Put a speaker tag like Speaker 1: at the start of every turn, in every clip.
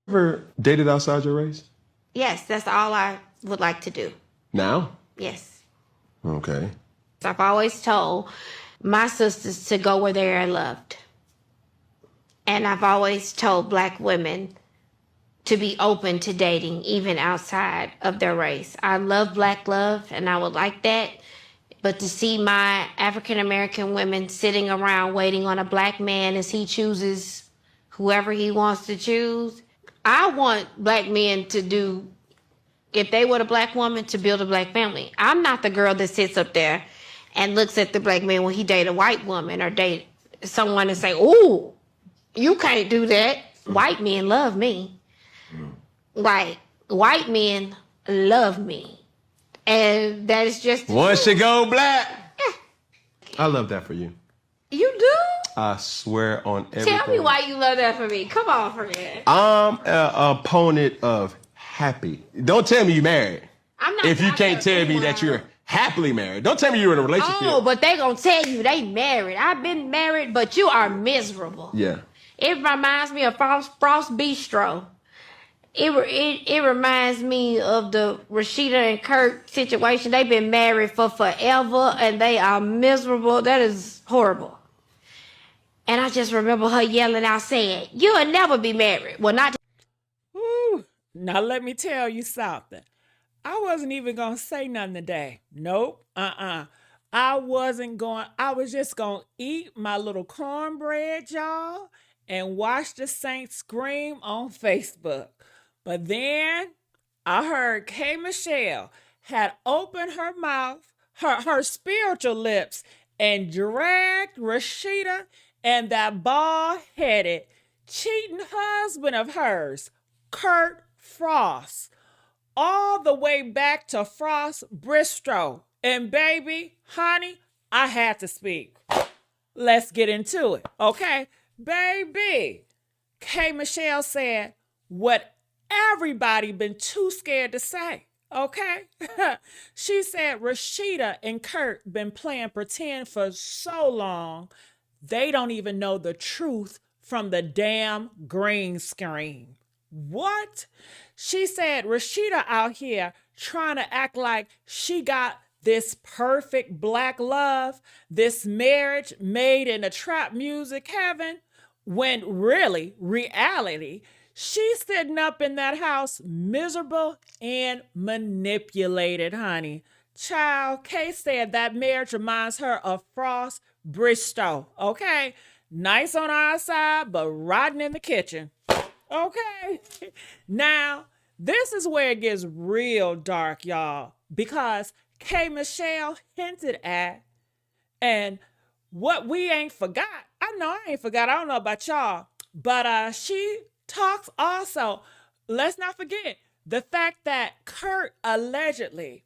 Speaker 1: Ever dated outside your race?
Speaker 2: Yes, that's all I would like to do.
Speaker 1: Now?
Speaker 2: Yes.
Speaker 1: Okay.
Speaker 2: I've always told my sisters to go where they are loved. And I've always told black women to be open to dating, even outside of their race. I love black love, and I would like that. But to see my African American women sitting around waiting on a black man as he chooses whoever he wants to choose, I want black men to do, if they were a black woman, to build a black family. I'm not the girl that sits up there and looks at the black man when he date a white woman or date someone and say, "Ooh, you can't do that." White men love me. Like, white men love me. And that is just...
Speaker 1: Once you go black. I love that for you.
Speaker 2: You do?
Speaker 1: I swear on everything.
Speaker 2: Tell me why you love that for me. Come on, friend.
Speaker 1: I'm an opponent of happy. Don't tell me you married.
Speaker 2: I'm not.
Speaker 1: If you can't tell me that you're happily married. Don't tell me you're in a relationship.
Speaker 2: Oh, but they gonna tell you they married. I've been married, but you are miserable.
Speaker 1: Yeah.
Speaker 2: It reminds me of Frost Bistro. It reminds me of the Rasheeda and Kirk situation. They've been married for forever, and they are miserable. That is horrible. And I just remember her yelling out saying, "You'll never be married." Well, not...
Speaker 3: Woo. Now let me tell you something. I wasn't even going to say nothing today. Nope. I was just going to eat my little cornbread, y'all, and watch the Saints scream on Facebook. But then I heard K. Michelle had opened her mouth, her spiritual lips, and dragged Rasheeda and that bald-headed, cheating husband of hers, Kirk Frost, all the way back to Frost Bristol. And baby, honey, I had to speak. Let's get into it, okay? Baby, K. Michelle said what everybody been too scared to say, okay? She said Rasheeda and Kirk been playing pretend for so long, they don't even know the truth from the damn green screen. What? She said Rasheeda out here trying to act like she got this perfect black love, this marriage made in a trap music heaven, when really, reality, she's sitting up in that house miserable and manipulated, honey. Child, Kay said that marriage reminds her of Frost Bristol, okay? Nice on our side, but rotten in the kitchen. Okay. Now, this is where it gets real dark, y'all, because K. Michelle hinted at, and what we ain't forgot, I know I ain't forgot, I don't know about y'all, but she talks also, let's not forget, the fact that Kurt allegedly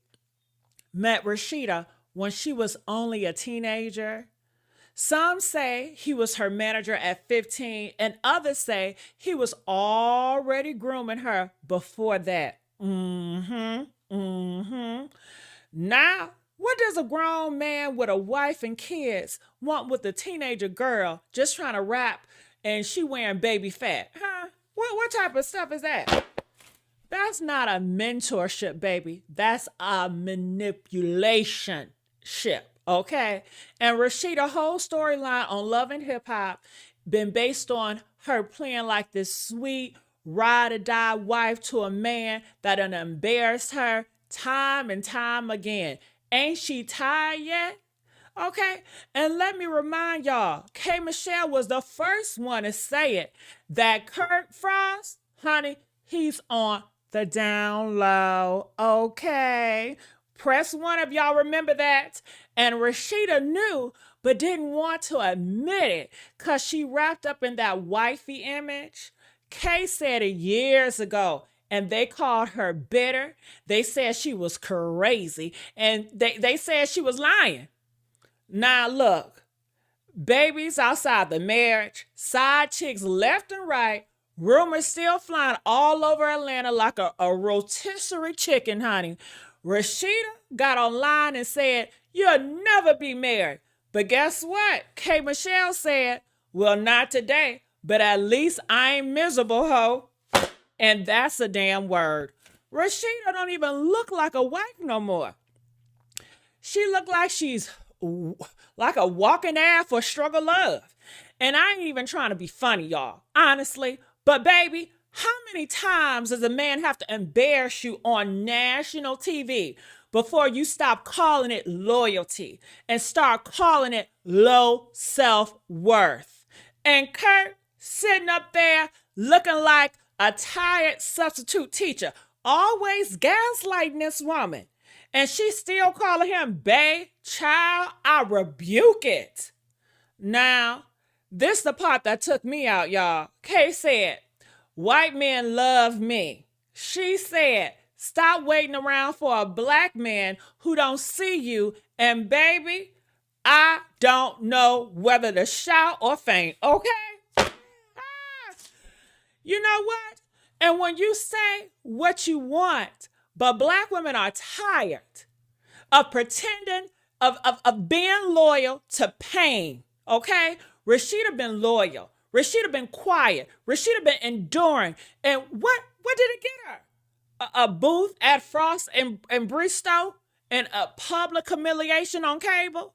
Speaker 3: met Rasheeda when she was only a teenager. Some say he was her manager at 15, and others say he was already grooming her before that. Now, what does a grown man with a wife and kids want with a teenager girl just trying to rap and she wearing baby fat? Huh? What type of stuff is that? That's not a mentorship, baby. That's a manipulation ship. Okay, and Rasheeda's whole storyline on Love and Hip Hop been based on her playing like this sweet ride or die wife to a man that done embarrassed her time and time again. Ain't she tired yet? Okay, and let me remind y'all, K. Michelle was the first one to say it, that Kirk Frost, honey, he's on the down low. Okay. Press 1 if y'all remember that. And Rasheeda knew, but didn't want to admit it because she wrapped up in that wifey image. Kay said it years ago, and they called her bitter. They said she was crazy, and they said she was lying. Now look, babies outside the marriage, side chicks left and right, rumors still flying all over Atlanta like a rotisserie chicken, honey. Rasheeda got online and said, "You'll never be married." But guess what? K. Michelle said, "Well, not today, but at least I ain't miserable, ho." And that's a damn word. Rasheeda don't even look like a wife no more. She look like she's like a walking ad for struggle love. And I ain't even trying to be funny, y'all, honestly. But baby, how many times does a man have to embarrass you on national TV before you stop calling it loyalty and start calling it low self-worth? And Kirk sitting up there looking like a tired substitute teacher, always gaslighting this woman. And she still calling him bae, child. I rebuke it. Now, this the part that took me out, y'all. Kay said, white men love me. She said, stop waiting around for a black man who don't see you. And baby, I don't know whether to shout or faint, okay? You know what? And when you say what you want, but black women are tired of pretending, of being loyal to pain, okay? Rasheeda been loyal. Rasheeda been quiet. Rasheeda been enduring. And what did it get her? A booth at Frost and Bristow and a public humiliation on cable?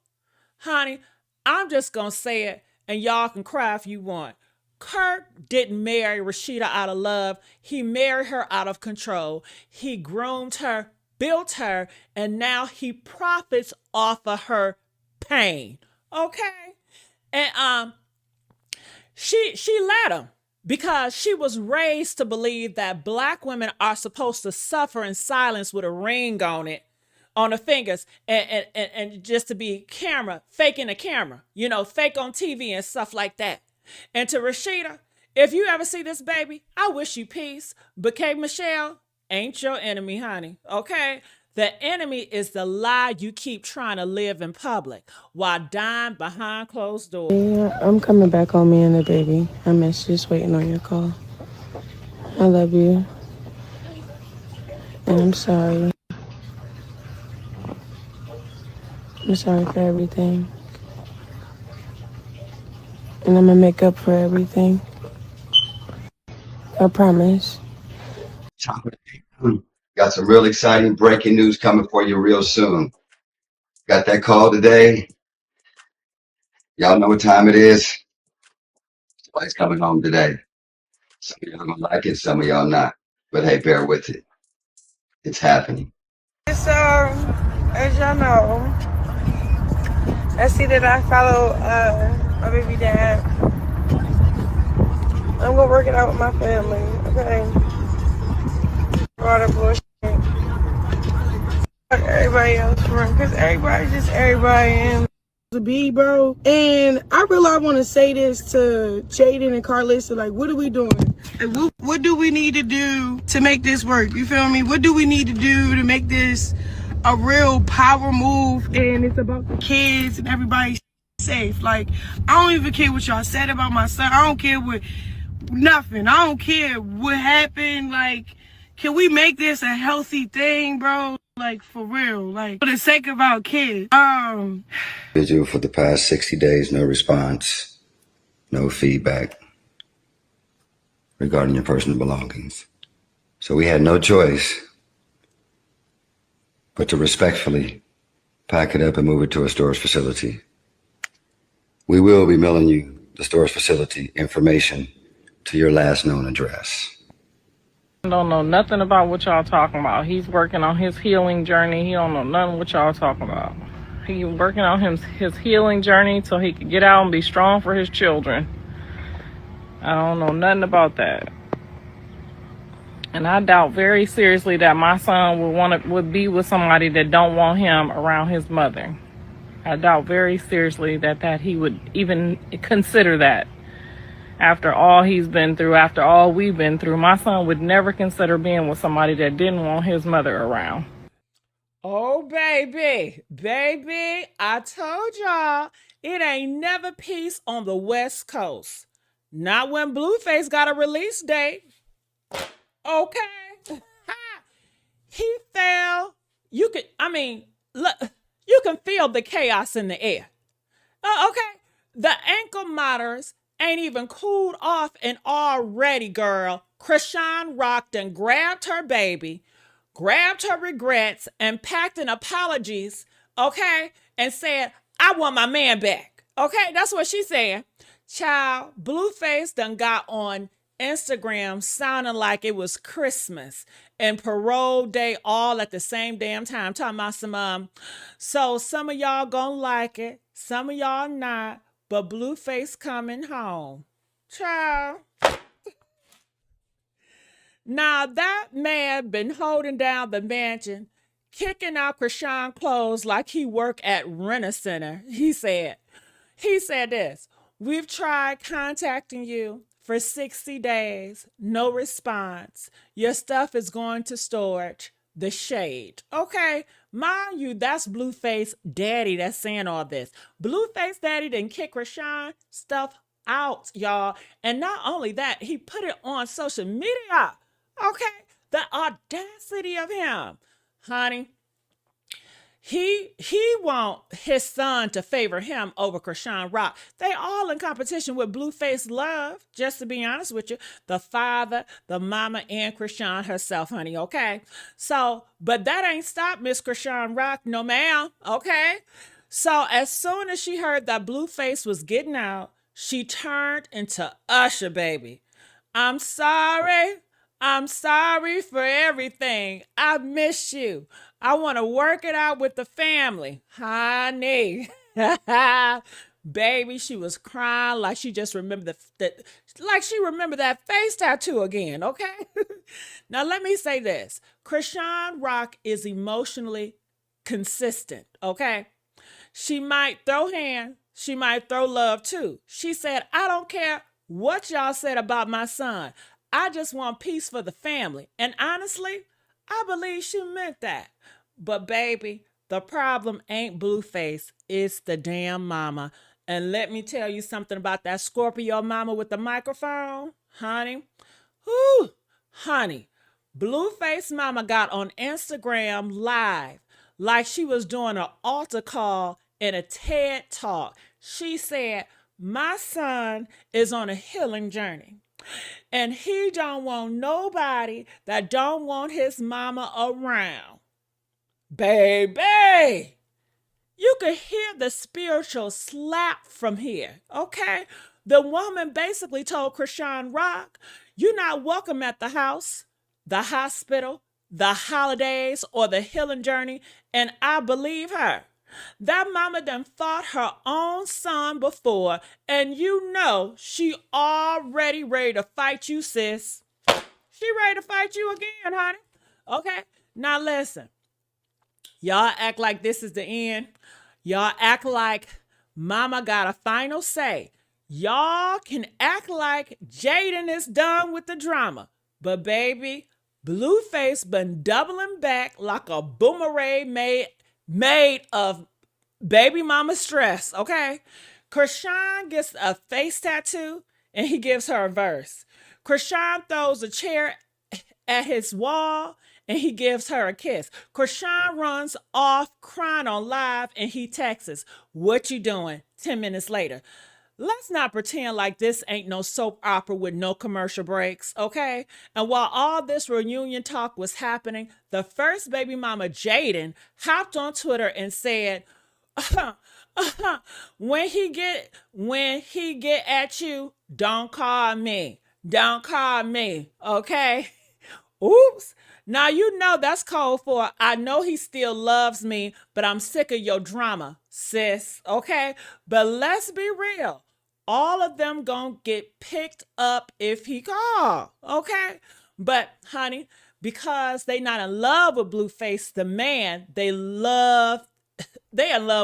Speaker 3: Honey, I'm just going to say it, and y'all can cry if you want. Kirk didn't marry Rasheeda out of love. He married her out of control. He groomed her, built her, and now he profits off of her pain. Okay? And she let him because she was raised to believe that black women are supposed to suffer in silence with a ring on it, on the fingers, and just to be faking a camera, fake on TV and stuff like that. And to Rasheeda, if you ever see this baby, I wish you peace. But K. Michelle ain't your enemy, honey. Okay? The enemy is the lie you keep trying to live in public while dying behind closed doors.
Speaker 4: Yeah, I'm coming back on me and the baby. I'm just waiting on your call. I love you. And I'm sorry. I'm sorry for everything. And I'm gonna make up for everything. I promise.
Speaker 5: Got some real exciting breaking news coming for you real soon. Got that call today. Y'all know what time it is. Somebody's coming home today. Some of y'all gonna like it, some of y'all not. But hey, bear with it. It's happening.
Speaker 4: So, as y'all know, I see that I follow my baby dad. I'm gonna work it out with my family, okay? All the bullshit. Fuck everybody else, bro. Because everybody's just everybody and to be, bro. And I really want to say this to Jaden and Carlissa, like, what are we doing? Like, what do we need to do to make this work? You feel me? What do we need to do to make this a real power move? And it's about the kids and everybody safe. Like, I don't even care what y'all said about my son. I don't care what, nothing. I don't care what happened. Like, can we make this a healthy thing, bro? Like, for real. Like, for the sake of our kids.
Speaker 5: Vigil for the past 60 days, no response, no feedback regarding your personal belongings. So we had no choice but to respectfully pack it up and move it to a storage facility. We will be mailing you the storage facility information to your last known address.
Speaker 6: I don't know nothing about what y'all talking about. He's working on his healing journey. He don't know nothing what y'all talking about. He's working on his healing journey so he can get out and be strong for his children. I don't know nothing about that. And I doubt very seriously that my son would be with somebody that don't want him around his mother. I doubt very seriously that he would even consider that. After all he's been through, after all we've been through, my son would never consider being with somebody that didn't want his mother around.
Speaker 3: Oh, baby, I told y'all it ain't never peace on the West Coast. Not when Blueface got a release date. Okay. He fell. You can feel the chaos in the air. Okay. The ankle monitors ain't even cooled off, and already, girl, Chrisean Rock done grabbed her baby, grabbed her regrets, and packed in apologies, okay, and said, I want my man back. Okay, that's what she said. Child, Blueface done got on Instagram sounding like it was Christmas and parole day all at the same damn time. Talking about so some of y'all gonna like it, some of y'all not, but Blueface coming home. Child. Now that man been holding down the mansion, kicking out Chrisean clothes like he work at Rent-A-Center. He said this, we've tried contacting you for 60 days, no response. Your stuff is going to storage. The shade. Okay, mind you, that's Blueface daddy that's saying all this. Blueface daddy didn't kick Chrisean stuff out, y'all. And not only that, he put it on social media. Okay, the audacity of him. Honey, he want his son to favor him over Chrisean Rock. They all in competition with Blueface love, just to be honest with you. The father, the mama, and Chrisean herself, honey, okay? So, but that ain't stopped Miss Chrisean Rock, no ma'am, okay? So as soon as she heard that Blueface was getting out, she turned into Usher, baby. I'm sorry for everything. I miss you. I want to work it out with the family. Honey. Baby, she was crying like she just remembered like she remembered that face tattoo again, okay? Now let me say this. Chrisean Rock is emotionally consistent, okay? She might throw hands. She might throw love too. She said, I don't care what y'all said about my son. I just want peace for the family. And honestly, I believe she meant that. But baby, the problem ain't Blueface. It's the damn mama. And let me tell you something about that Scorpio mama with the microphone. Honey, whoo, honey, Blueface mama got on Instagram live like she was doing an altar call in a TED talk. She said, my son is on a healing journey. And he don't want nobody that don't want his mama around. Baby, you could hear the spiritual slap from here, okay? The woman basically told Chrisean Rock, you're not welcome at the house, the hospital, the holidays, or the healing journey, and I believe her. That mama done fought her own son before, and you know she already ready to fight you, sis. She ready to fight you again, honey. Okay, now listen. Y'all act like this is the end. Y'all act like mama got a final say. Y'all can act like Jaden is done with the drama. But baby, Blueface been doubling back like a boomerang made of baby mama stress, okay? Chrisean gets a face tattoo and he gives her a verse. Chrisean throws a chair at his wall and he gives her a kiss. Chrisean runs off crying on live and he texts, what you doing? 10 minutes later. Let's not pretend like this ain't no soap opera with no commercial breaks, okay? And while all this reunion talk was happening, the first baby mama, Jaden, hopped on Twitter and said, when he get at you, don't call me. Don't call me, okay? Oops. Now you know that's code for I know he still loves me, but I'm sick of your drama, sis, okay? But let's be real. All of them gonna get picked up if he call, okay? But honey, because they not in love with Blueface, the man, they in love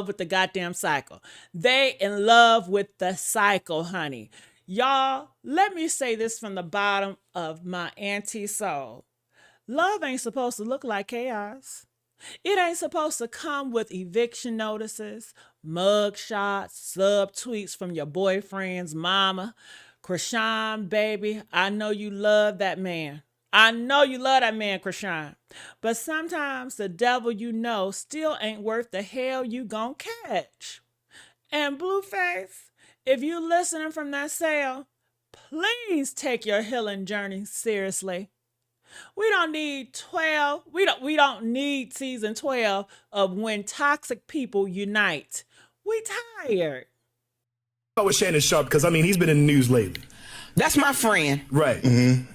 Speaker 3: with the goddamn cycle. They in love with the cycle, honey. Y'all, let me say this from the bottom of my anti-soul. Love ain't supposed to look like chaos. It ain't supposed to come with eviction notices, mug shots, subtweets from your boyfriend's mama. Chrisean, baby, I know you love that man. I know you love that man, Chrisean. But sometimes the devil you know still ain't worth the hell you gon' catch. And Blueface, if you listening from that cell, please take your healing journey seriously. We don't need 12. We don't need season 12 of When Toxic People Unite. We tired.
Speaker 7: With Shannon Sharpe, because I mean he's been in the news lately.
Speaker 8: That's my friend.
Speaker 7: Right.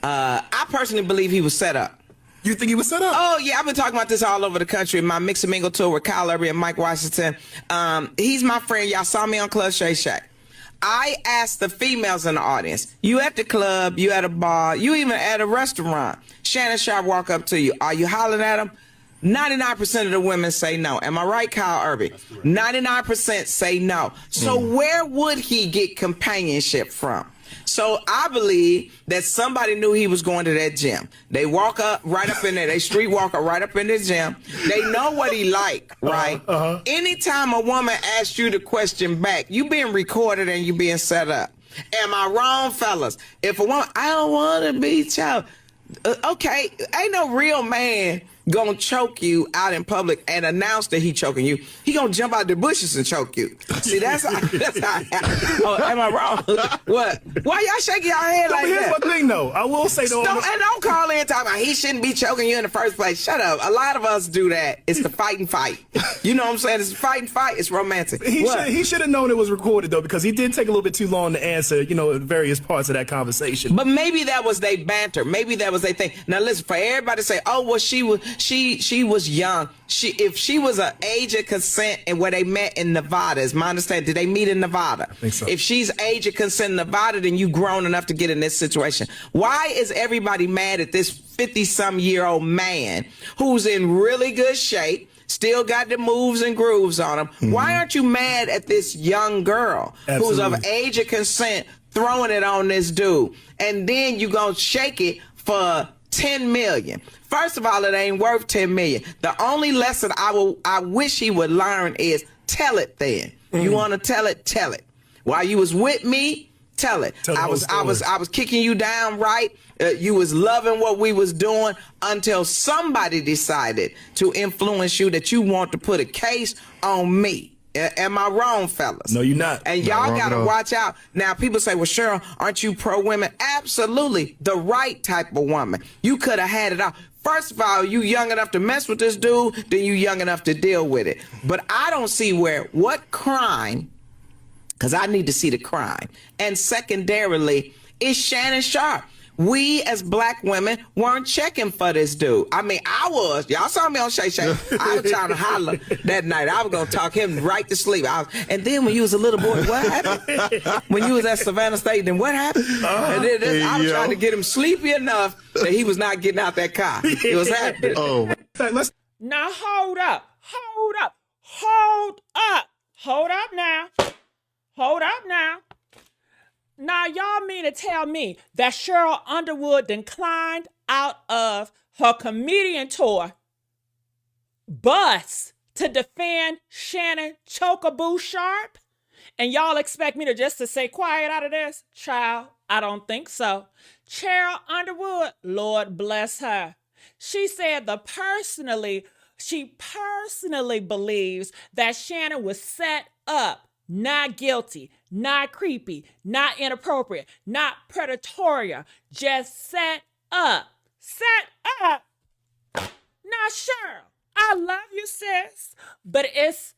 Speaker 8: I personally believe he was set up.
Speaker 7: You think he was set up?
Speaker 8: Oh yeah, I've been talking about this all over the country. My Mix and Mingle tour with Kyle Urban and Mike Washington. He's my friend. Y'all saw me on Club Shay Shack. I asked the females in the audience, you at the club, you at a bar, you even at a restaurant. Shannon Sharpe walk up to you. Are you hollering at him? 99% of the women say no. Am I right, Kyle Urban? 99% say no. So where would he get companionship from? So I believe that somebody knew he was going to that gym. They walk up right up in there. They street walk up right up in the gym. They know what he like, right? Anytime a woman asks you the question back, you being recorded and you being set up. Am I wrong, fellas? If a woman, I don't want to be child. Okay, ain't no real man gonna choke you out in public and announce that he choking you. He gonna jump out the bushes and choke you. See, that's how oh, am I wrong? What? Why y'all shaking your head like
Speaker 7: Here's
Speaker 8: that?
Speaker 7: my thing, though. I will say, though.
Speaker 8: Don't call in talking about he shouldn't be choking you in the first place. Shut up. A lot of us do that. It's the fight and fight. You know what I'm saying? It's fight and fight. It's romantic.
Speaker 7: He should have known it was recorded, though, because he did take a little bit too long to answer, various parts of that conversation.
Speaker 8: But maybe that was their banter. Maybe that was their thing. Now listen, for everybody to say, oh, well, she was young. If she was an age of consent and where they met in Nevada, is my understanding. Did they meet in Nevada?
Speaker 7: I think so.
Speaker 8: If she's age of consent in Nevada, then you grown enough to get in this situation. Why is everybody mad at this 50-some-year-old man who's in really good shape, still got the moves and grooves on him? Why aren't you mad at this young girl who's of age of consent throwing it on this dude? And then you gonna shake it for 10 million. First of all, it ain't worth 10 million. The only lesson I wish he would learn is tell it then. You want to tell it, tell it. While you was with me, tell it. I was kicking you down, right? You was loving what we was doing until somebody decided to influence you that you want to put a case on me. Am I wrong, fellas?
Speaker 7: No, you're not.
Speaker 8: And y'all got to watch out. Now, people say, well, Cheryl, aren't you pro-women? Absolutely. The right type of woman. You could have had it all. First of all, you young enough to mess with this dude, then you young enough to deal with it. But I don't see what crime, because I need to see the crime. And secondarily, is Shannon Sharpe. We as black women weren't checking for this dude. I mean, I was. Y'all saw me on Shay Shay. I was trying to holler that night. I was going to talk him right to sleep. And then when you was a little boy, what happened? When you was at Savannah State, then what happened? And then I was trying to get him sleepy enough that he was not getting out that car. It was happening.
Speaker 3: Now hold up. Hold up. Hold up. Hold up now. Hold up now. Now, y'all mean to tell me that Cheryl Underwood declined out of her comedian tour bus to defend Shannon Chocaboo Sharpe? And y'all expect me to stay quiet out of this? Child, I don't think so. Cheryl Underwood, Lord bless her. She said she personally believes that Shannon was set up, not guilty, not creepy, not inappropriate, not predatory, just set up. Set up. Now, Cheryl, I love you, sis, but if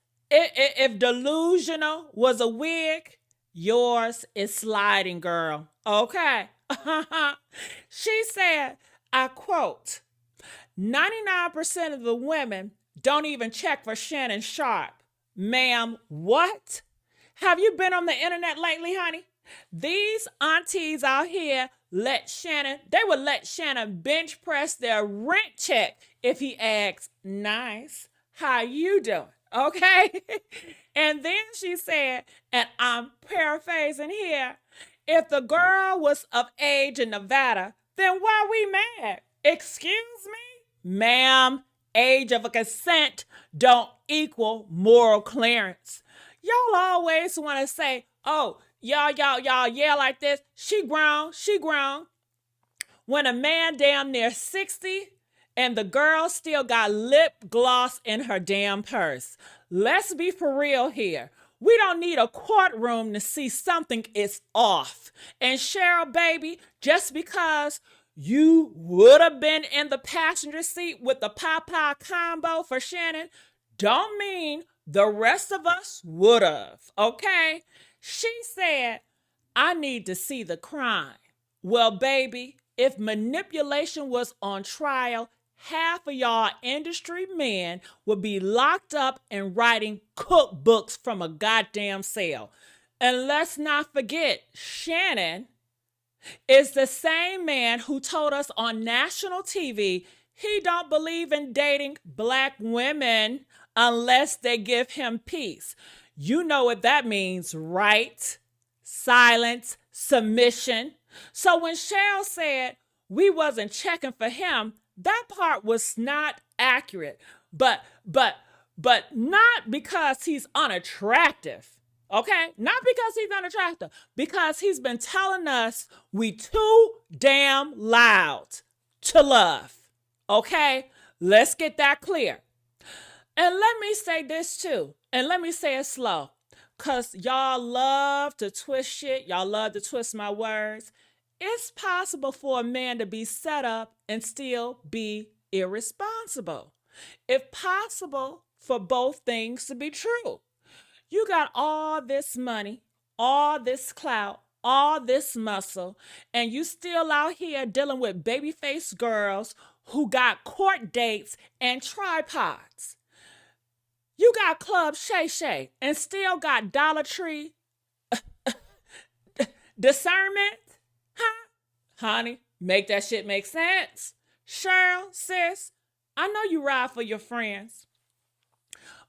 Speaker 3: delusional was a wig, yours is sliding, girl. Okay. She said, I quote, 99% of the women don't even check for Shannon Sharpe. Ma'am, what? Have you been on the internet lately, honey? These aunties out here would let Shannon bench press their rent check if he asks, nice, how you doing? Okay? And then she said, and I'm paraphrasing here, if the girl was of age in Nevada, then why we mad? Excuse me? Ma'am, age of a consent don't equal moral clearance. Y'all always want to say, oh, y'all yell like this. She grown. When a man damn near 60 and the girl still got lip gloss in her damn purse. Let's be for real here. We don't need a courtroom to see something is off. And Cheryl, baby, just because you would have been in the passenger seat with the Popeye combo for Shannon, don't mean the rest of us would have, okay? She said, I need to see the crime. Well, baby, if manipulation was on trial, half of y'all industry men would be locked up and writing cookbooks from a goddamn cell. And let's not forget, Shannon is the same man who told us on national TV he don't believe in dating black women unless they give him peace. You know what that means, right? Silence, submission. So when Cheryl said we wasn't checking for him, that part was not accurate. But not because he's unattractive. Okay? Not because he's unattractive. Because he's been telling us we too damn loud to love. Okay? Let's get that clear. And let me say this too. And let me say it slow. Because y'all love to twist shit. Y'all love to twist my words. It's possible for a man to be set up and still be irresponsible. It's possible for both things to be true. You got all this money, all this clout, all this muscle, and you still out here dealing with babyface girls who got court dates and tripods. You got Club Shay Shay and still got Dollar Tree discernment? Huh? Honey, make that shit make sense. Cheryl, sis, I know you ride for your friends.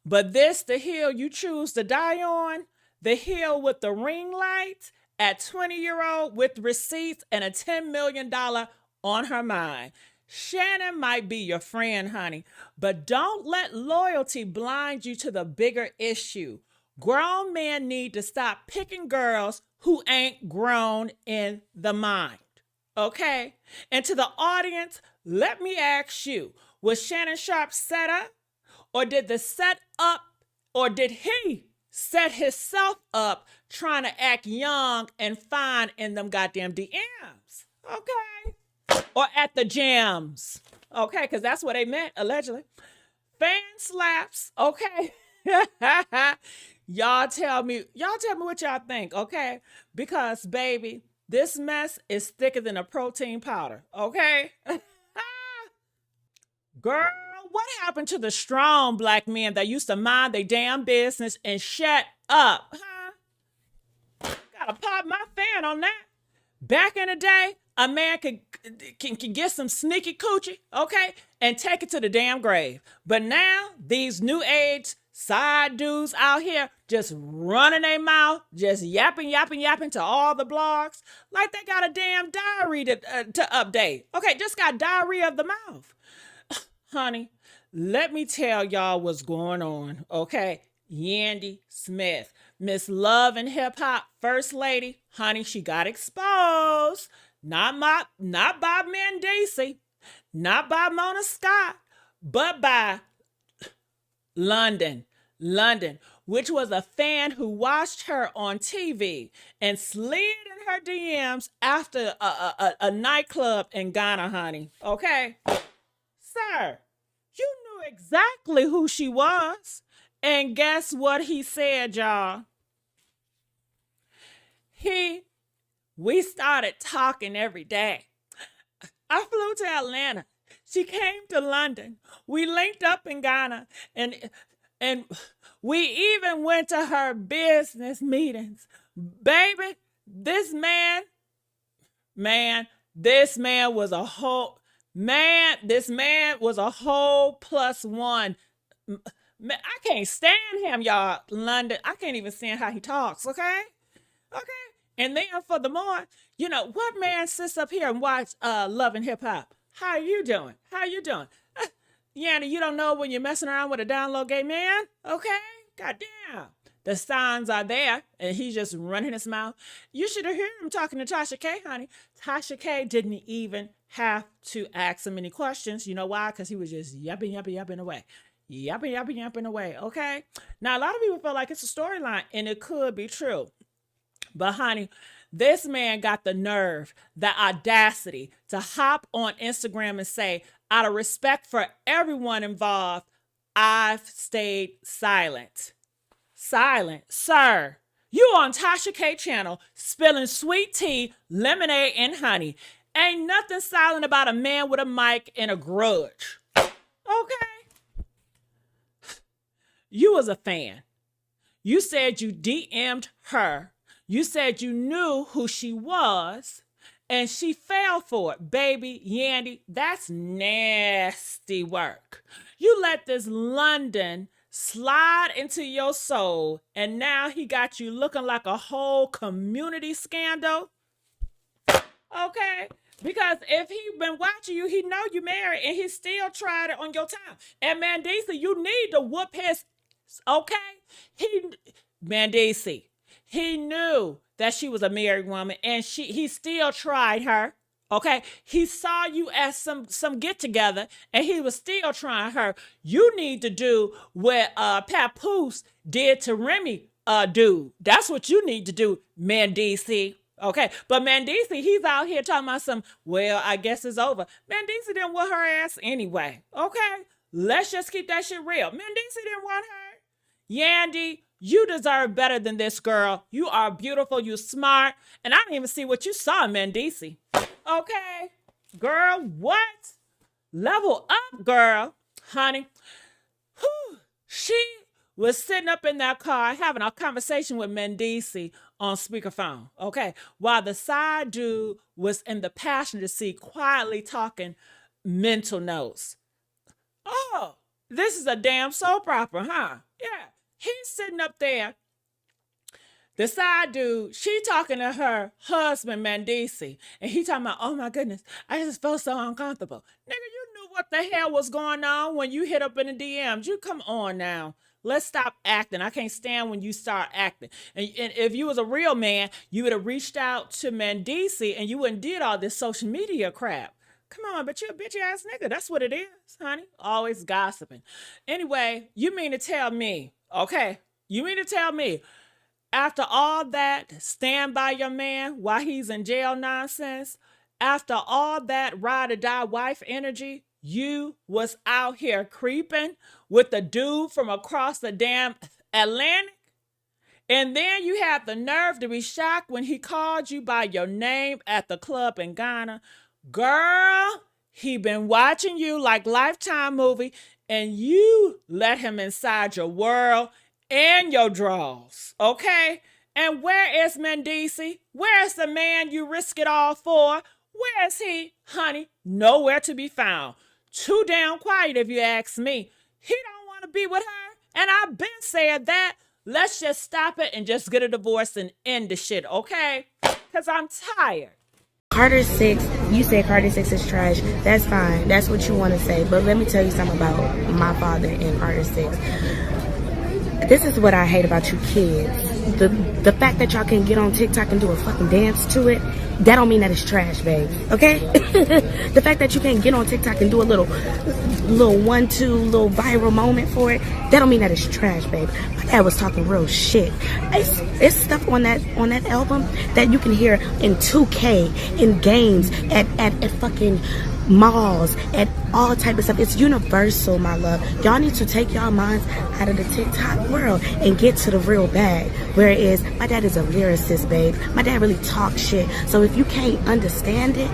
Speaker 3: But this the hill you choose to die on, the hill with the ring light at 20-year-old with receipts and a $10 million on her mind. Shannon might be your friend, honey, but don't let loyalty blind you to the bigger issue. Grown men need to stop picking girls who ain't grown in the mind. Okay? And to the audience, let me ask you, was Shannon Sharpe set up? Or did he set himself up trying to act young and fine in them goddamn DMs? Okay? Or at the jams. Okay, because that's what they meant, allegedly. Fan slaps, okay? Y'all tell me what y'all think, okay? Because, baby, this mess is thicker than a protein powder, okay? Girl, what happened to the strong black men that used to mind their damn business and shut up, huh? Gotta pop my fan on that. Back in the day, a man can get some sneaky coochie, okay, and take it to the damn grave. But now, these new age side dudes out here just running their mouth, just yapping to all the blogs, like they got a damn diary to update. Okay, just got diary of the mouth. Honey, let me tell y'all what's going on, okay? Yandy Smith, Miss Love and Hip Hop First Lady, honey, she got exposed. Not by Mendici, not by Mona Scott, but by London, which was a fan who watched her on TV and slid in her DMs after a nightclub in Ghana, honey. Okay? Sir, you knew exactly who she was. And guess what he said, y'all? We started talking every day. I flew to Atlanta. She came to London. We linked up in Ghana, and we even went to her business meetings. Baby, this man was a whole plus one. Man, I can't stand him, y'all. London, I can't even stand how he talks, okay? And then furthermore, you know, what man sits up here and watch Love and Hip Hop? How you doing? Yandy, you don't know when you're messing around with a down low gay man? Okay? Goddamn. The signs are there, and he's just running his mouth. You should have heard him talking to Tasha K, honey. Tasha K didn't even have to ask him any questions. You know why? Because he was just yapping away. yapping away, okay? Now, a lot of people feel like it's a storyline, and it could be true. But, honey, this man got the nerve, the audacity to hop on Instagram and say, out of respect for everyone involved, I've stayed silent. Silent, sir. You on Tasha K channel spilling sweet tea, lemonade, and honey. Ain't nothing silent about a man with a mic and a grudge. Okay? You was a fan. You said you DM'd her. You said you knew who she was, and she fell for it. Baby, Yandy, that's nasty work. You let this London slide into your soul, and now he got you looking like a whole community scandal. Okay? Because if he been watching you, he know you married, and he still tried it on your time. And Mandisi, you need to whoop his, okay? Mandisi, he knew that she was a married woman, and he still tried her. Okay, he saw you at some get together, and he was still trying her. You need to do what Papoose did to Remy dude. That's what you need to do, Mandisi. Okay, but Mandisi, he's out here talking about well, I guess it's over. Mandisi didn't want her ass anyway. Okay, let's just keep that shit real. Mandisi didn't want her. Yandy, you deserve better than this, girl. You are beautiful, you smart, and I didn't even see what you saw in Mandisi. Okay, girl, what? Level up, girl. Honey, she was sitting up in that car having a conversation with Mandisi on speakerphone, okay, while the side dude was in the passenger seat quietly talking mental notes. Oh, this is a damn soap opera, huh? Yeah, he's sitting up there. The side dude, she talking to her husband, Mandisi, and he talking about, oh my goodness, I just felt so uncomfortable. Nigga, you knew what the hell was going on when you hit up in the DMs. You come on now. Let's stop acting. I can't stand when you start acting. And if you was a real man, you would have reached out to Mandisi and you wouldn't did all this social media crap. Come on, but you're a bitch ass nigga. That's what it is, honey. Always gossiping. Anyway, you mean to tell me, okay, you mean to tell me, after all that stand by your man while he's in jail nonsense, after all that ride or die wife energy, you was out here creeping with the dude from across the damn Atlantic? And then you had the nerve to be shocked when he called you by your name at the club in Ghana. Girl, he been watching you like Lifetime movie, and you let him inside your world and your drawers, okay? And where is Mandisi? Where is the man you risk it all for? Where is he? Honey, nowhere to be found. Too damn quiet if you ask me. He don't want to be with her, and I've been saying that. Let's just stop it and just get a divorce and end the shit, okay? Because I'm tired.
Speaker 4: Carter 6, you said Carter 6 is trash. That's fine. That's what you want to say. But let me tell you something about my father and Carter 6. This is what I hate about you kids. The fact that y'all can get on TikTok and do a fucking dance to it, that don't mean that it's trash, babe. Okay? The fact that you can't get on TikTok and do a little 1-2 little viral moment for it, that don't mean that it's trash, babe. My dad was talking real shit. It's stuff on that album that you can hear in 2K, in games, at fucking malls, at all type of stuff. It's universal, my love. Y'all need to take y'all minds out of the TikTok world and get to the real bag. Whereas my dad is a lyricist, babe. My dad really talks shit. So if you can't understand it,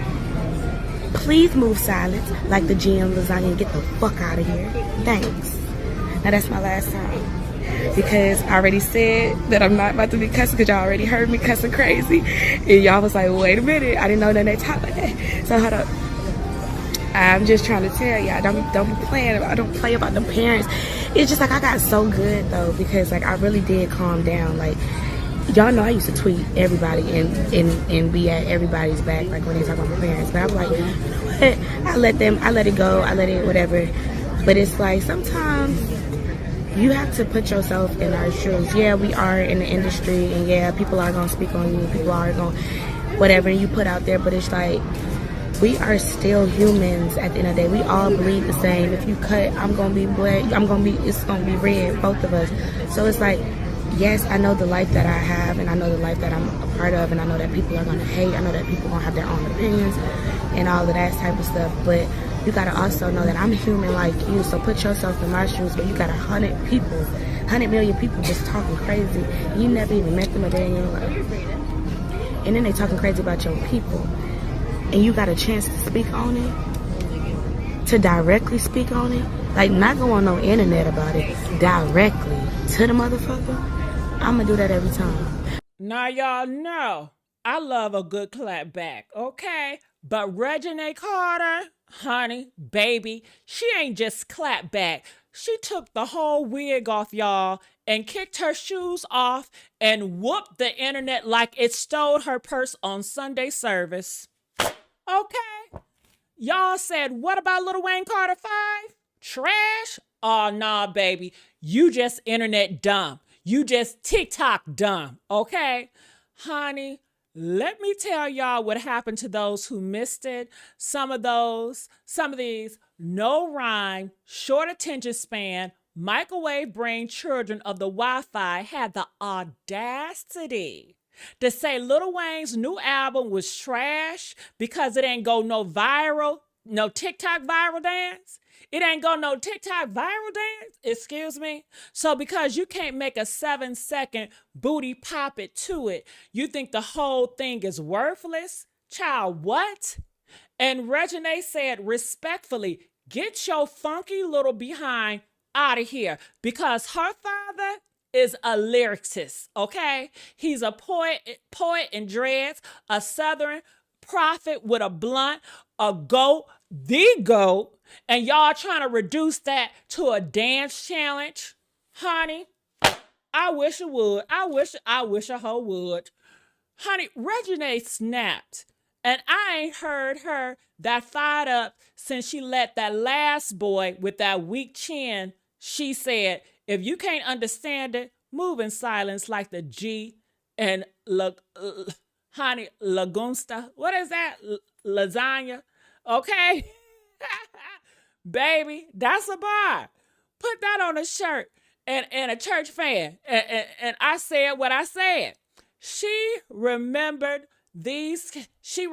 Speaker 4: please move silent like the GM lasagna and get the fuck out of here. Thanks. Now that's my last time, because I already said that I'm not about to be cussing, because y'all already heard me cussing crazy, and y'all was like, wait a minute, I didn't know that they talk like that. So hold up. I'm just trying to tell y'all, don't be playing. I don't play about the parents. It's just like I got so good though, because like I really did calm down. Like y'all know I used to tweet everybody and be at everybody's back, like when they talk about my parents. But I'm like, you know what? I let it go. I let it whatever. But it's like sometimes you have to put yourself in our shoes. Yeah, we are in the industry, and yeah, people are gonna speak on you. People are gonna whatever you put out there. But it's like,
Speaker 9: we are still humans at the end of the day. We all bleed the same. If you cut, I'm gonna be black, it's gonna be red, both of us. So it's like, yes, I know the life that I have, and I know the life that I'm a part of, and I know that people are gonna hate, I know that people are gonna have their own opinions and all of that type of stuff, but you gotta also know that I'm human like you. So put yourself in my shoes, where you got 100 million people just talking crazy, and you never even met them a day in your life, and then they talking crazy about your people, and you got a chance to speak on it, to directly speak on it, like not go on no internet about it, directly to the motherfucker. I'm gonna do that every time.
Speaker 3: Now y'all know I love a good clap back, okay? But Reginae Carter, honey, baby, she ain't just clap back. She took the whole wig off, y'all, and kicked her shoes off and whooped the internet like it stole her purse on Sunday service. Okay. Y'all said, what about Lil Wayne Carter 5? Trash? Oh, nah, baby. You just internet dumb. You just TikTok dumb, okay? Honey, let me tell y'all what happened to those who missed it. Some of these no rhyme, short attention span, microwave brain children of the Wi-Fi had the audacity to say Lil Wayne's new album was trash because it ain't go no TikTok viral dance. It ain't go no TikTok viral dance, excuse me. So because you can't make a 7-second booty pop it to it, you think the whole thing is worthless? Child, what? And Reginae said respectfully, get your funky little behind out of here, because her father is a lyricist, okay? He's a poet in dreads, a Southern prophet with a blunt, a goat, the goat, and y'all trying to reduce that to a dance challenge? Honey, I wish it would. I wish a hoe would. Honey, Reginae snapped, and I ain't heard her that fired up since she let that last boy with that weak chin. She said, if you can't understand it, move in silence like the G and honey, lagunsta. What is that? Lasagna? Okay? Baby, that's a bar. Put that on a shirt and a church fan. And I said what I said. She remembered she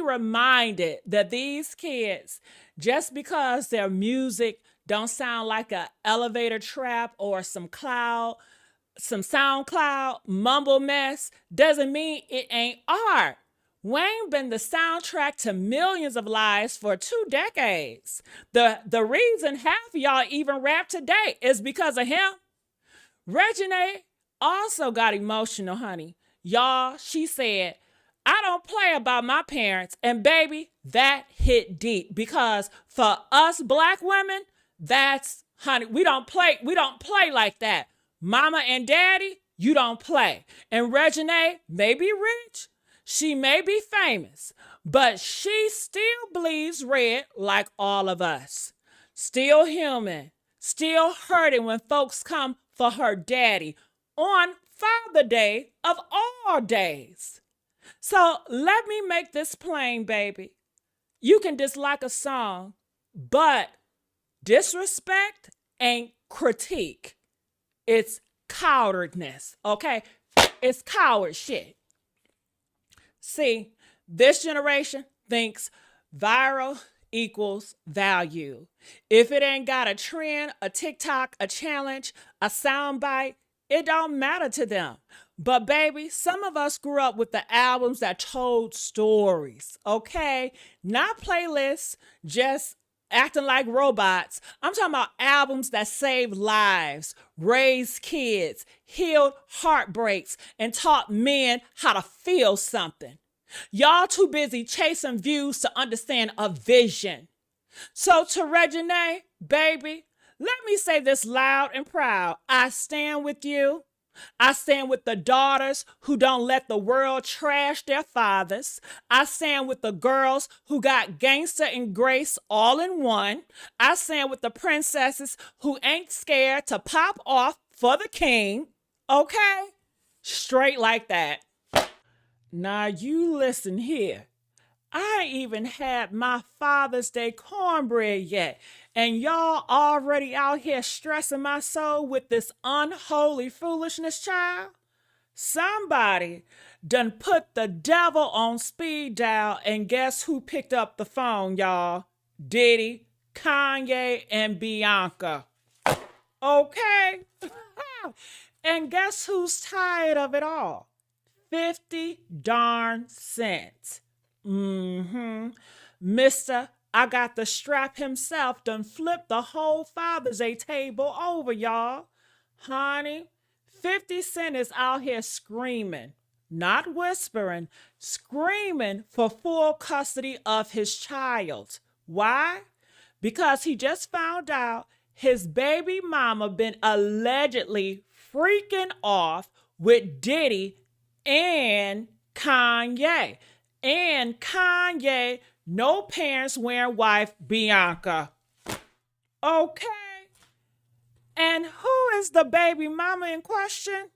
Speaker 3: reminded that these kids, just because their music don't sound like an elevator trap or some SoundCloud mumble mess, doesn't mean it ain't art. Wayne been the soundtrack to millions of lives for 2 decades. The reason half of y'all even rap today is because of him. Reginae also got emotional, honey. Y'all, she said, I don't play about my parents. And baby, that hit deep, because for us black women, that's, honey, we don't play like that. Mama and daddy, you don't play. And Reginae may be rich, she may be famous, but she still bleeds red like all of us. Still human, still hurting when folks come for her daddy on Father Day of all days. So let me make this plain, baby. You can dislike a song, but disrespect ain't critique. It's cowardness, okay? It's coward shit. See, this generation thinks viral equals value. If it ain't got a trend, a TikTok, a challenge, a soundbite, it don't matter to them. But baby, some of us grew up with the albums that told stories, okay? Not playlists, just acting like robots. I'm talking about albums that saved lives, raised kids, healed heartbreaks, and taught men how to feel something. Y'all too busy chasing views to understand a vision. So to Reginae, baby, let me say this loud and proud. I stand with you. I stand with the daughters who don't let the world trash their fathers. I stand with the girls who got gangster and grace all in one. I stand with the princesses who ain't scared to pop off for the king. Okay? Straight like that. Now you listen here. I ain't even had my Father's Day cornbread yet. And y'all already out here stressing my soul with this unholy foolishness, child? Somebody done put the devil on speed dial, and guess who picked up the phone, y'all? Diddy, Kanye, and Bianca. Okay? And guess who's tired of it all? 50 darn cents. Mr. I got the strap himself done flipped the whole Father's Day table over, y'all. Honey, 50 Cent is out here screaming, not whispering, screaming for full custody of his child. Why? Because he just found out his baby mama been allegedly freaking off with Diddy and Kanye. And Kanye, no parents wearing wife, Bianca. Okay. And who is the baby mama in question?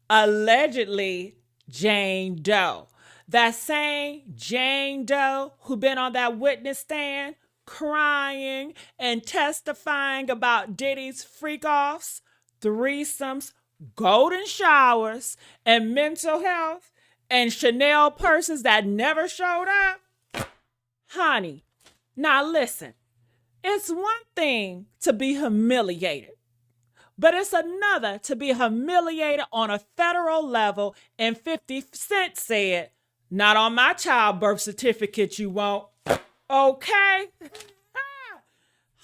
Speaker 3: Allegedly, Jane Doe. That same Jane Doe who been on that witness stand crying and testifying about Diddy's freak-offs, threesomes, golden showers, and mental health, and Chanel purses that never showed up. Honey, now listen, it's one thing to be humiliated, but it's another to be humiliated on a federal level, and 50 Cent said, not on my child birth certificate you won't. Okay?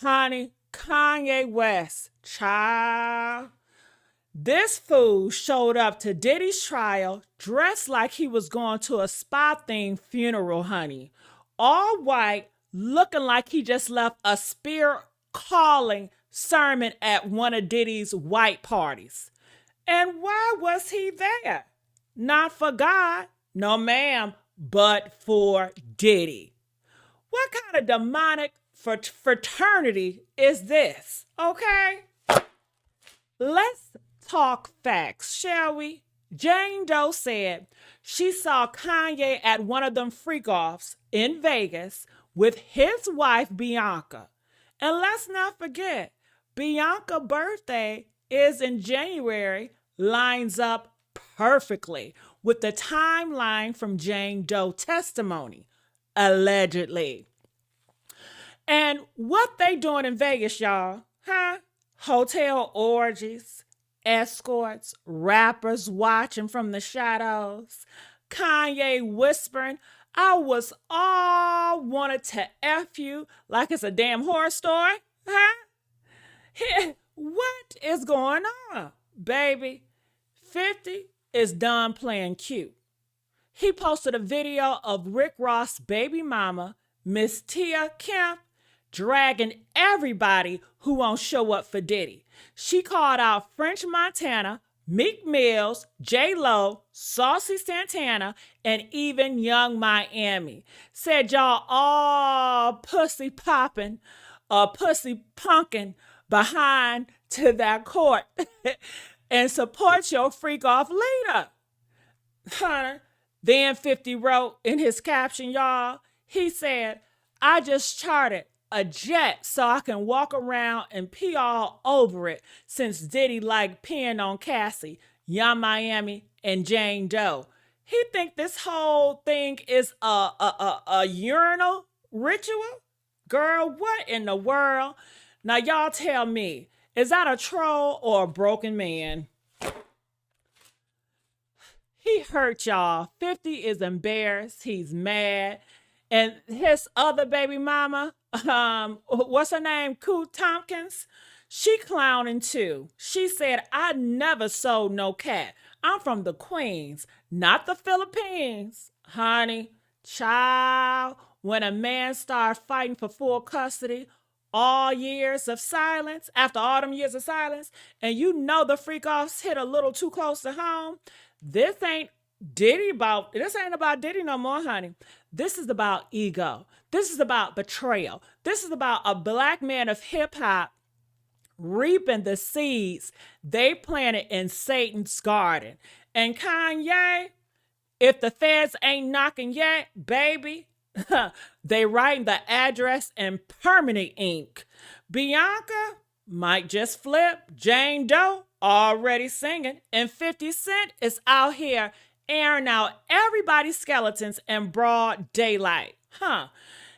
Speaker 3: Honey, Kanye West, child. This fool showed up to Diddy's trial dressed like he was going to a spa-themed funeral, honey. All white, looking like he just left a spear-calling sermon at one of Diddy's white parties. And why was he there? Not for God, no ma'am, but for Diddy. What kind of demonic fraternity is this, okay? Let's talk facts, shall we? Jane Doe said she saw Kanye at one of them freak-offs in Vegas with his wife, Bianca. And let's not forget, Bianca's birthday is in January, lines up perfectly with the timeline from Jane Doe testimony, allegedly. And what they doing in Vegas, y'all? Hotel orgies, escorts, rappers watching from the shadows, Kanye whispering, I was all wanted to F you like it's a damn horror story. What is going on, baby? 50 is done playing cute. He posted a video of Rick Ross' baby mama, Miss Tia Kemp, dragging everybody who won't show up for Diddy. She called out French Montana, Meek Mills, J-Lo, Saucy Santana, and even Young Miami. Said y'all all pussy popping, pussy punking behind to that court and support your freak off leader. Hunter, then 50 wrote in his caption, y'all, he said, I just chartered a jet so I can walk around and pee all over it since Diddy liked peeing on Cassie, Young Miami, and Jane Doe. He think this whole thing is a urinal ritual? Girl, what in the world? Now y'all tell me, is that a troll or a broken man? He hurt y'all. 50 is embarrassed. He's mad. And his other baby mama, what's her name? Koo Tompkins? She clowning too. She said, I never sold no cat. I'm from the Queens, not the Philippines. Honey, child, when a man starts fighting for full custody, all years of silence, after all them years of silence, and you know the freak-offs hit a little too close to home, this ain't about Diddy no more, honey. This is about ego. This is about betrayal. This is about a black man of hip-hop reaping the seeds they planted in Satan's garden. And Kanye, If the feds ain't knocking yet, baby, they writing the address in permanent ink. Bianca might just flip. Jane Doe already singing. And 50 Cent is out here airing out everybody's skeletons in broad daylight.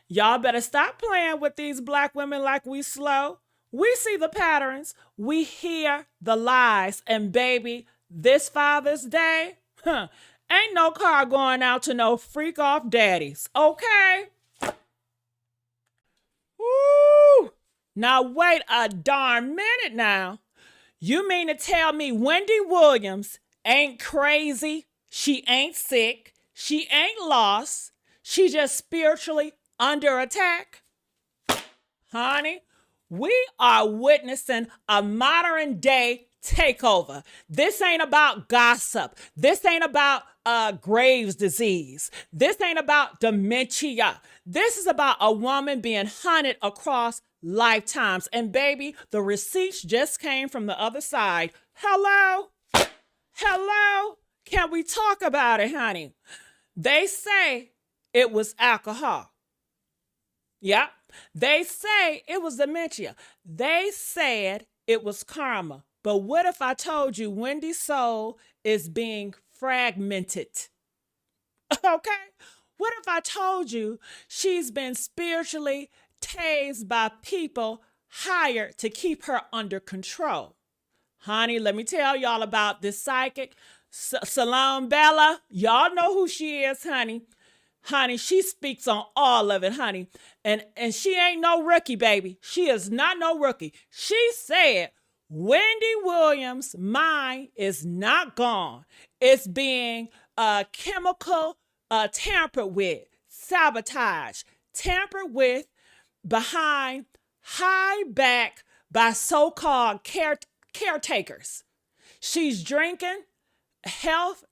Speaker 3: Y'all better stop playing with these black women like we slow. We see the patterns. We hear the lies. And baby, this Father's Day, ain't no car going out to no freak off daddies, okay? Woo! Now wait a darn minute now. You mean to tell me Wendy Williams ain't crazy? She ain't sick. She ain't lost. She just spiritually under attack? Honey, we are witnessing a modern day takeover. This ain't about gossip. This ain't about Graves' disease. This ain't about dementia. This is about a woman being hunted across lifetimes. And baby, the receipts just came from the other side. Hello? Hello? Can we talk about it, honey? They say it was alcohol. Yeah. They say it was dementia. They said it was karma. But what if I told you Wendy's soul is being fragmented? Okay? What if I told you she's been spiritually tased by people hired to keep her under control? Honey, let me tell y'all about this psychic, Sloan Bella. Y'all know who she is, honey. Honey, she speaks on all of it, honey. And she ain't no rookie, baby. She is not no rookie. She said Wendy Williams' mind is not gone. It's being chemical tampered with, sabotage, tampered with behind high back by so-called caretakers. She's drinking health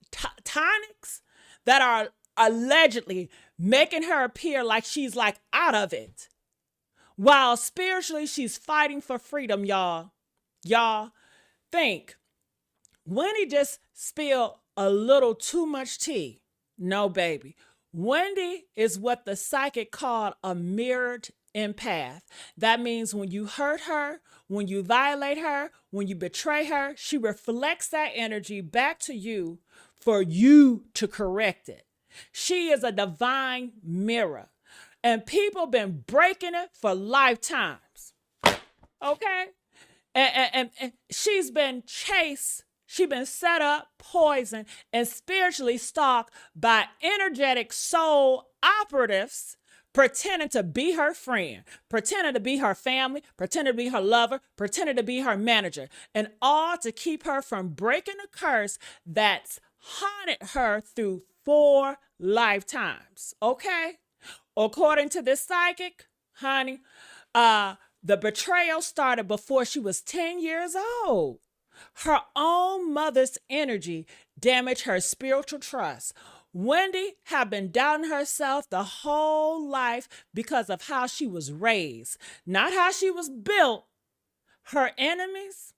Speaker 3: tonics that are allegedly making her appear like she's like out of it. While spiritually she's fighting for freedom, y'all. Y'all think Wendy just spilled a little too much tea. No, baby. Wendy is what the psychic called a mirrored empath. That means when you hurt her, when you violate her, when you betray her, she reflects that energy back to you for you to correct it. She is a divine mirror, and people been breaking it for lifetimes. Okay? And she's been chased. She's been set up, poisoned, and spiritually stalked by energetic soul operatives pretending to be her friend, pretending to be her family, pretending to be her lover, pretending to be her manager, and all to keep her from breaking a curse that's haunted her through 4 lifetimes. Okay? According to this psychic, honey, the betrayal started before she was 10 years old. Her own mother's energy damaged her spiritual trust. Wendy had been doubting herself the whole life because of how she was raised, not how she was built. Her enemies,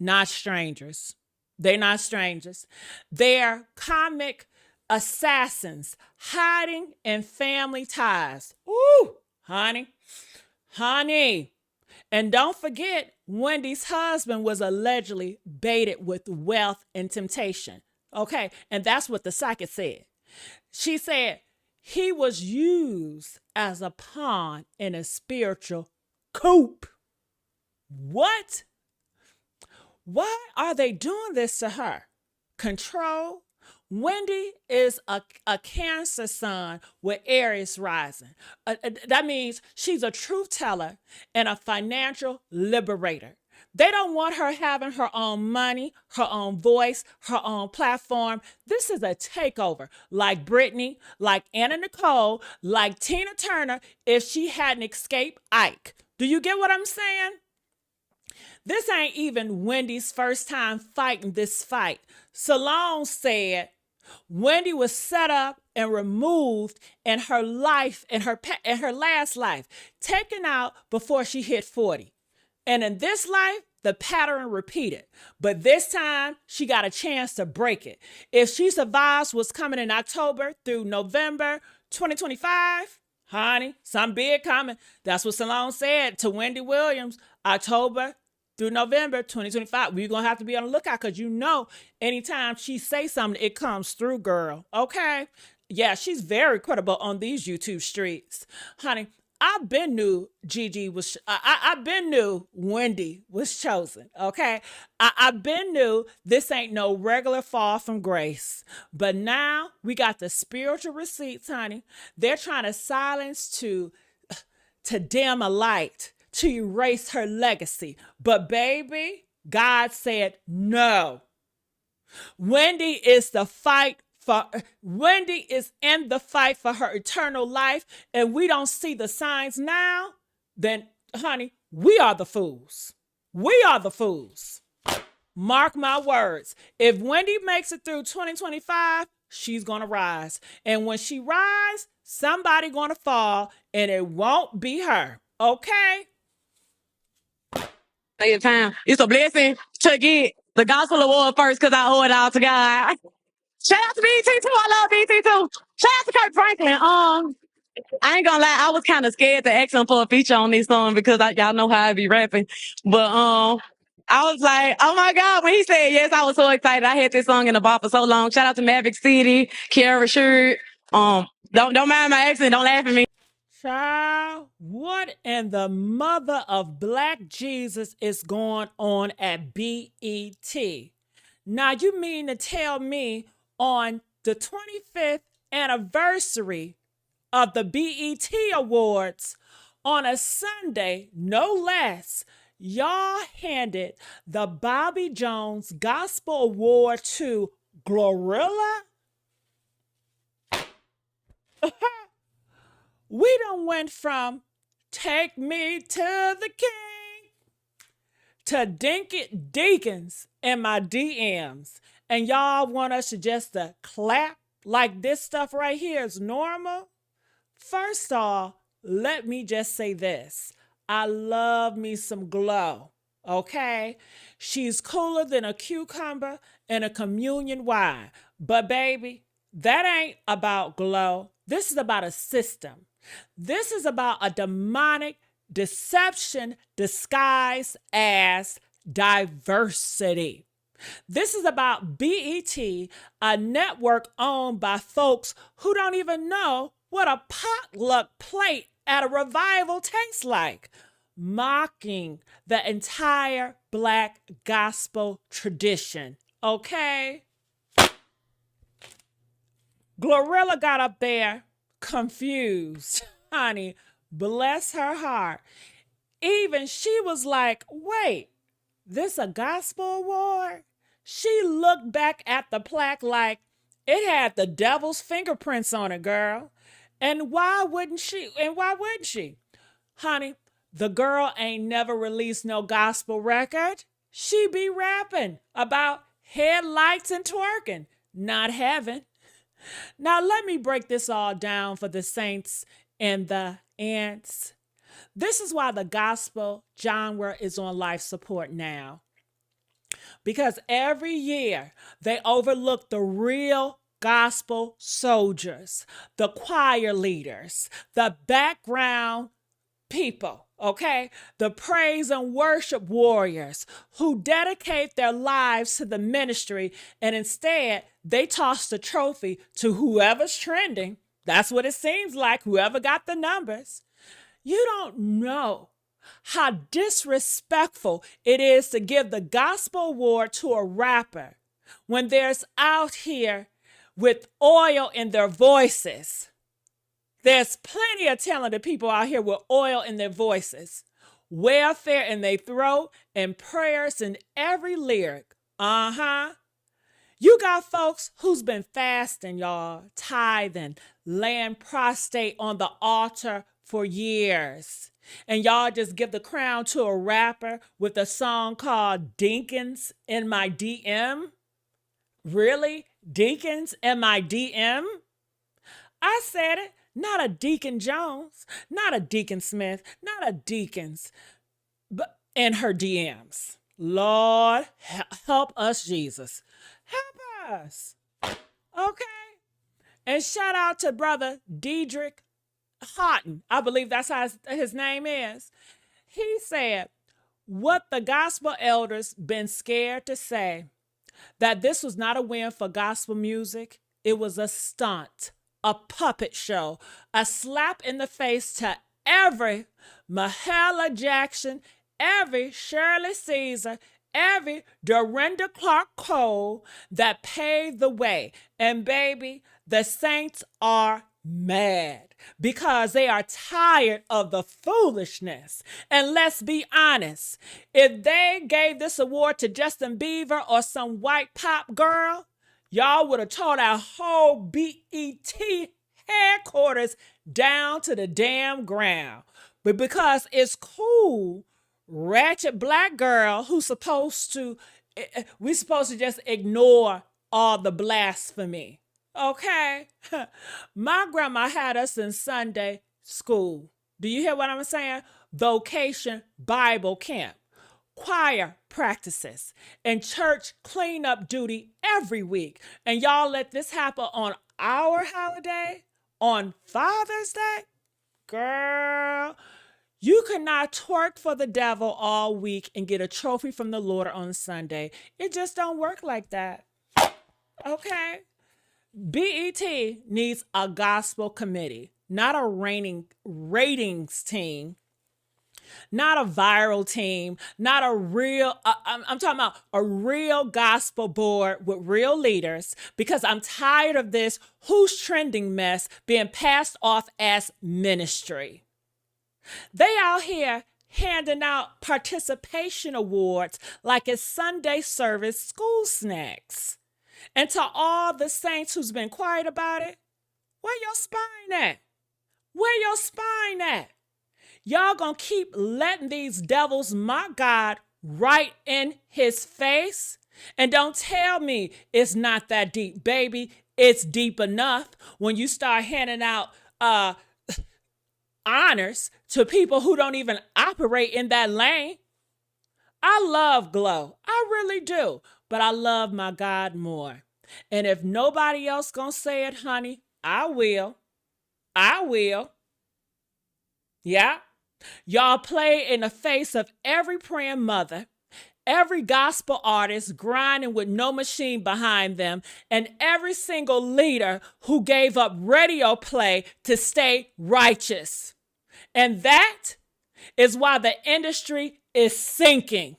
Speaker 3: not strangers. They're not strangers. They're comic assassins hiding in family ties. Ooh, honey. And don't forget, Wendy's husband was allegedly baited with wealth and temptation. Okay, and that's what the psychic said. She said he was used as a pawn in a spiritual coup. What? Why are they doing this to her? Control? Wendy is a Cancer sun with Aries rising. That means she's a truth teller and a financial liberator. They don't want her having her own money, her own voice, her own platform. This is a takeover, like Britney, like Anna Nicole, like Tina Turner, if she hadn't escaped Ike. Do you get what I'm saying? This ain't even Wendy's first time fighting this fight. Sloan said Wendy was set up and removed in her life, in her last life, taken out before she hit 40. And in this life, the pattern repeated, but this time she got a chance to break it. If she survives what's coming in October through November 2025, honey, something big coming. That's what Sloan said to Wendy Williams, October through November 2025. We're going to have to be on the lookout because you know anytime she say something, it comes through, girl. Okay? Yeah, she's very credible on these YouTube streets. Honey, I've been knew Gigi was, I've been knew Wendy was chosen, okay? I've been knew this ain't no regular fall from grace. But now we got the spiritual receipts, honey. They're trying to silence to dim a light, to erase her legacy. But baby, God said no. Wendy is in the fight for her eternal life, and we don't see the signs now, then honey, we are the fools. We are the fools. Mark my words. If Wendy makes it through 2025, she's gonna rise. And when she rises, somebody gonna fall, and it won't be her. Okay?
Speaker 10: Time. It's a blessing to get the gospel award first because I owe it all to God. Shout out to BT too. I love BT too. Shout out to Kirk Franklin. I ain't gonna lie, I was kind of scared to ask him for a feature on this song because y'all know how I be rapping. But I was like, oh my God, when he said yes, I was so excited. I had this song in the bar for so long. Shout out to Maverick City, Kiara Shirt. Don't mind my accent. Don't laugh at me.
Speaker 3: Child, what in the mother of Black Jesus is going on at BET? Now, you mean to tell me on the 25th anniversary of the BET Awards on a Sunday, no less, y'all handed the Bobby Jones Gospel Award to Glorilla? We done went from Take Me to the King to Dinky Deacons in my DMs. And y'all want us to just clap like this stuff right here is normal? First off, let me just say this. I love me some Glow, okay? She's cooler than a cucumber in a communion wine. But baby, that ain't about Glow. This is about a system. This is about a demonic deception disguised as diversity. This is about BET, a network owned by folks who don't even know what a potluck plate at a revival tastes like, mocking the entire Black gospel tradition, okay? Glorilla got up there confused, honey, bless her heart. Even she was like, wait, this a gospel award? She looked back at the plaque like it had the devil's fingerprints on it, girl. And why wouldn't she? Honey, the girl ain't never released no gospel record. She be rapping about headlights and twerking, not heaven. Now let me break this all down for the saints and the ants. This is why the gospel genre is on life support now. Because every year they overlook the real gospel soldiers, the choir leaders, the background people, okay? The praise and worship warriors who dedicate their lives to the ministry, and instead they toss the trophy to whoever's trending. That's what it seems like, whoever got the numbers. You don't know how disrespectful it is to give the gospel award to a rapper when there's out here with oil in their voices. There's plenty of talented people out here with oil in their voices, welfare in their throat, and prayers in every lyric. You got folks who's been fasting, y'all, tithing, laying prostrate on the altar for years. And y'all just give the crown to a rapper with a song called Deacons in My DM? Really? Deacons in My DM? I said it. Not a Deacon Jones, not a Deacon Smith, not a Deacons, but in her DMs. Lord, help us, Jesus. Help us. Okay. And shout out to Brother Diedrich Houghton. I believe that's how his name is. He said, what the gospel elders been scared to say, that this was not a win for gospel music. It was a stunt, a puppet show, a slap in the face to every Mahalia Jackson, every Shirley Caesar, every Dorinda Clark Cole that paved the way. And baby, the saints are mad because they are tired of the foolishness. And let's be honest, if they gave this award to Justin Bieber or some white pop girl, y'all would have tore our whole BET headquarters down to the damn ground. But because it's cool, ratchet black girl we're supposed to just ignore all the blasphemy. Okay? My grandma had us in Sunday school. Do you hear what I'm saying? Vocation Bible camp, choir practices, and church cleanup duty every week. And y'all let this happen on our holiday, on Father's Day? Girl, you cannot twerk for the devil all week and get a trophy from the Lord on Sunday. It just don't work like that. Okay? BET needs a gospel committee, not a ratings team, not a viral team, not a real, I'm talking about a real gospel board with real leaders, because I'm tired of this who's trending mess being passed off as ministry. They out here handing out participation awards like it's Sunday service school snacks. And to all the saints who's been quiet about it, where your spine at? Where your spine at? Y'all gonna keep letting these devils mock God right in his face? And don't tell me it's not that deep. Baby, it's deep enough when you start handing out honors to people who don't even operate in that lane. I love Glow. I really do. But I love my God more. And if nobody else gonna say it, honey, I will. I will. Yeah. Y'all play in the face of every praying mother, every gospel artist grinding with no machine behind them, and every single leader who gave up radio play to stay righteous. And that is why the industry is sinking.